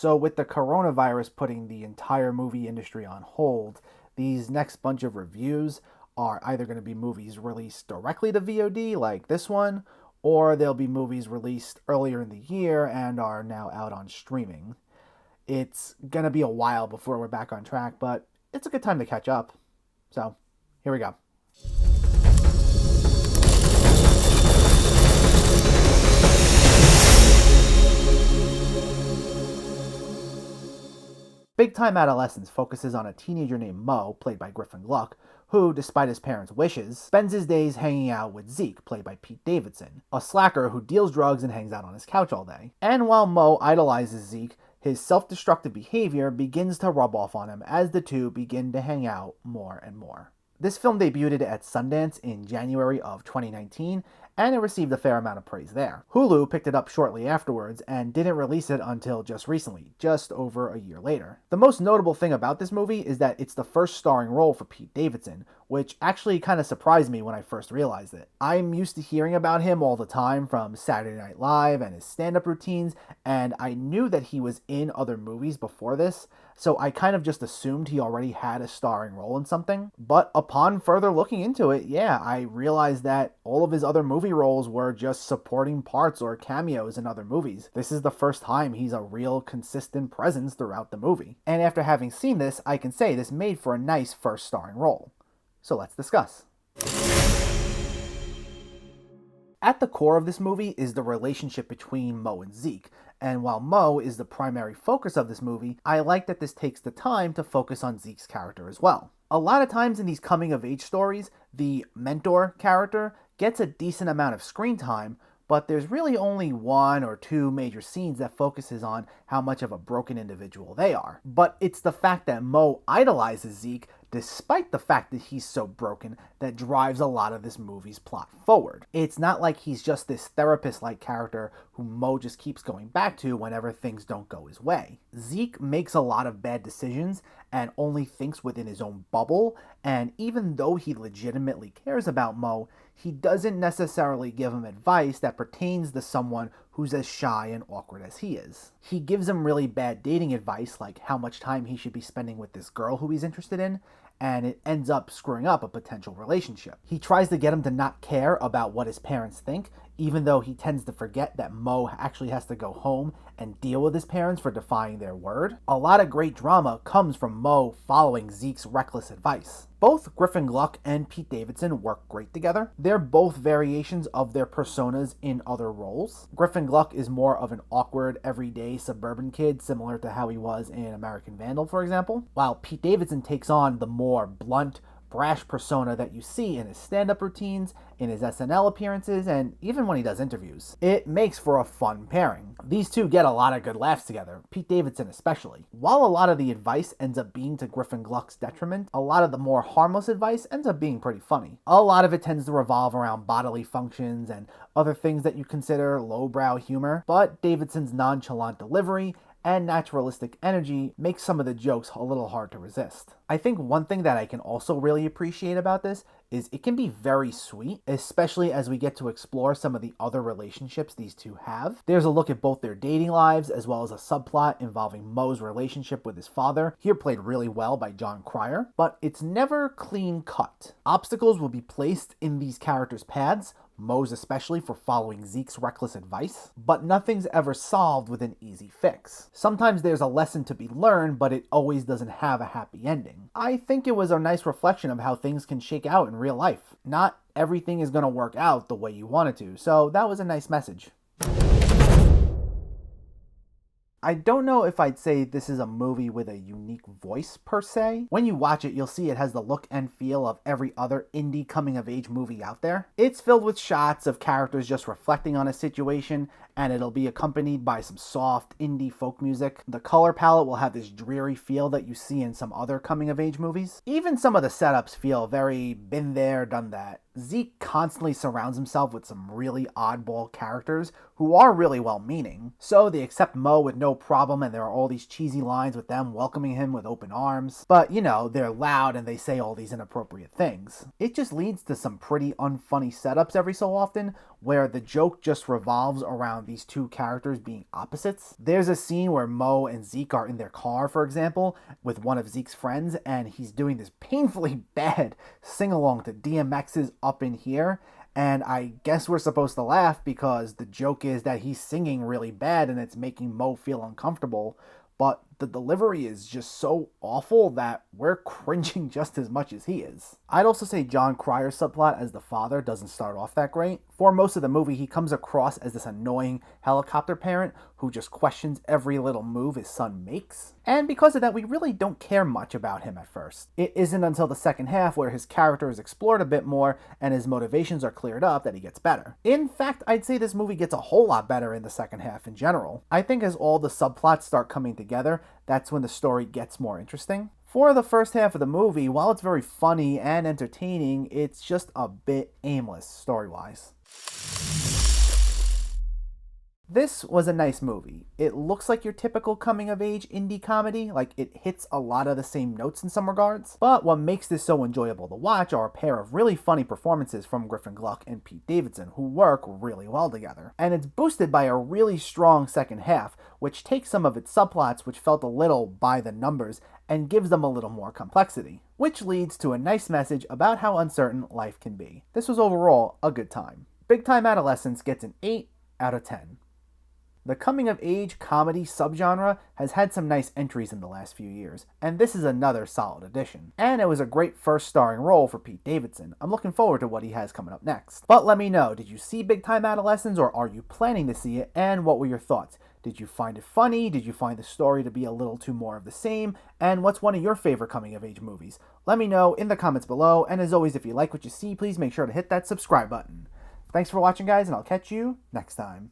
So with the coronavirus putting the entire movie industry on hold, these next bunch of reviews are either going to be movies released directly to VOD like this one, or they'll be movies released earlier in the year and are now out on streaming. It's going to be a while before we're back on track, but it's a good time to catch up. So, here we go. Big Time Adolescence focuses on a teenager named Mo, played by Griffin Gluck, who, despite his parents' wishes, spends his days hanging out with Zeke, played by Pete Davidson, a slacker who deals drugs and hangs out on his couch all day. And while Mo idolizes Zeke, his self-destructive behavior begins to rub off on him as the two begin to hang out more and more. This film debuted at Sundance in January of 2019, and it received a fair amount of praise there. Hulu picked it up shortly afterwards and didn't release it until just recently, just over a year later. The most notable thing about this movie is that it's the first starring role for Pete Davidson, which actually kind of surprised me when I first realized it. I'm used to hearing about him all the time from Saturday Night Live and his stand-up routines, and I knew that he was in other movies before this, so I kind of just assumed he already had a starring role in something. But upon further looking into it, yeah, I realized that all of his other movie roles were just supporting parts or cameos in other movies. This is the first time he's a real consistent presence throughout the movie. And after having seen this, I can say this made for a nice first starring role. So let's discuss. At the core of this movie is the relationship between Mo and Zeke, and while Mo is the primary focus of this movie, I like that this takes the time to focus on Zeke's character as well. A lot of times in these coming-of-age stories, the mentor character gets a decent amount of screen time, but there's really only one or two major scenes that focuses on how much of a broken individual they are. But it's the fact that Mo idolizes Zeke, despite the fact that he's so broken, that drives a lot of this movie's plot forward. It's not like he's just this therapist-like character who Mo just keeps going back to whenever things don't go his way. Zeke makes a lot of bad decisions and only thinks within his own bubble, and even though he legitimately cares about Mo, he doesn't necessarily give him advice that pertains to someone who's as shy and awkward as he is. He gives him really bad dating advice, like how much time he should be spending with this girl who he's interested in, and it ends up screwing up a potential relationship. He tries to get him to not care about what his parents think, even though he tends to forget that Mo actually has to go home and deal with his parents for defying their word. A lot of great drama comes from Mo following Zeke's reckless advice. Both Griffin Gluck and Pete Davidson work great together. They're both variations of their personas in other roles. Griffin Gluck is more of an awkward, everyday suburban kid, similar to how he was in American Vandal, for example, while Pete Davidson takes on the more blunt, brash persona that you see in his stand-up routines, in his SNL appearances, and even when he does interviews. It makes for a fun pairing. These two get a lot of good laughs together, Pete Davidson especially. While a lot of the advice ends up being to Griffin Gluck's detriment, a lot of the more harmless advice ends up being pretty funny. A lot of it tends to revolve around bodily functions and other things that you consider lowbrow humor, but Davidson's nonchalant delivery and naturalistic energy makes some of the jokes a little hard to resist. I think one thing that I can also really appreciate about this is it can be very sweet, especially as we get to explore some of the other relationships these two have. There's a look at both their dating lives, as well as a subplot involving Mo's relationship with his father, here played really well by John Cryer, but it's never clean cut. Obstacles will be placed in these characters' paths, Mo's especially for following Zeke's reckless advice, but nothing's ever solved with an easy fix. Sometimes there's a lesson to be learned, but it always doesn't have a happy ending. I think it was a nice reflection of how things can shake out in real life. Not everything is going to work out the way you want it to, so that was a nice message. I don't know if I'd say this is a movie with a unique voice per se. When you watch it, you'll see it has the look and feel of every other indie coming-of-age movie out there. It's filled with shots of characters just reflecting on a situation, and it'll be accompanied by some soft indie folk music. The color palette will have this dreary feel that you see in some other coming-of-age movies. Even some of the setups feel very been there, done that. Zeke constantly surrounds himself with some really oddball characters who are really well-meaning. So they accept Mo with no problem, and there are all these cheesy lines with them welcoming him with open arms. But, you know, they're loud and they say all these inappropriate things. It just leads to some pretty unfunny setups every so often, where the joke just revolves around around these two characters being opposites. There's a scene where Mo and Zeke are in their car, for example, with one of Zeke's friends, and he's doing this painfully bad sing-along to DMX's Up in Here. And I guess we're supposed to laugh because the joke is that he's singing really bad and it's making Mo feel uncomfortable. But the delivery is just so awful that we're cringing just as much as he is. I'd also say John Cryer's subplot as the father doesn't start off that great. For most of the movie, he comes across as this annoying helicopter parent who just questions every little move his son makes. And because of that, we really don't care much about him at first. It isn't until the second half where his character is explored a bit more and his motivations are cleared up that he gets better. In fact, I'd say this movie gets a whole lot better in the second half in general. I think as all the subplots start coming together, that's when the story gets more interesting. For the first half of the movie, while it's very funny and entertaining, it's just a bit aimless story-wise. This was a nice movie. It looks like your typical coming-of-age indie comedy, like it hits a lot of the same notes in some regards. But what makes this so enjoyable to watch are a pair of really funny performances from Griffin, Gluck, and Pete Davidson, who work really well together. And it's boosted by a really strong second half, which takes some of its subplots which felt a little by the numbers and gives them a little more complexity, which leads to a nice message about how uncertain life can be. This was overall a good time. Big Time Adolescence gets an 8 out of 10. The coming-of-age comedy subgenre has had some nice entries in the last few years, and this is another solid addition. And it was a great first starring role for Pete Davidson. I'm looking forward to what he has coming up next. But let me know, did you see Big Time Adolescence, or are you planning to see it, and what were your thoughts? Did you find it funny? Did you find the story to be a little too more of the same? And what's one of your favorite coming-of-age movies? Let me know in the comments below, and as always, if you like what you see, please make sure to hit that subscribe button. Thanks for watching, guys, and I'll catch you next time.